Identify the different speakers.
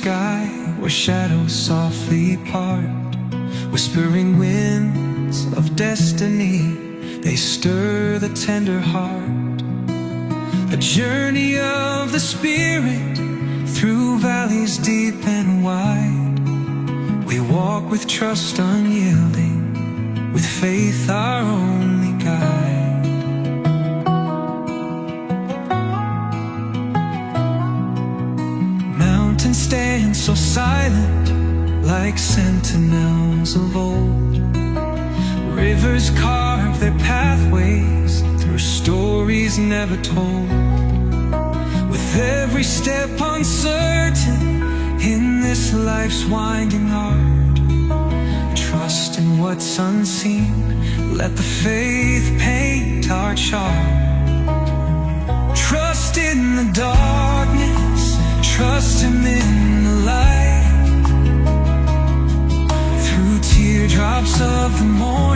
Speaker 1: sky where shadows softly part, whispering winds of destiny, they stir the tender heart. A journey of the Spirit through valleys deep and wide. We walk with trust unyielding, with faith our only guide. Mountains stand so silent, like sentinels of old. Rivers carve their pathways through stories never told. With every step uncertain in this life's winding art, trust in what's unseen, let the faith paint our chart. Trust in the darkness, trust Him in the light. Through teardrops of the morning,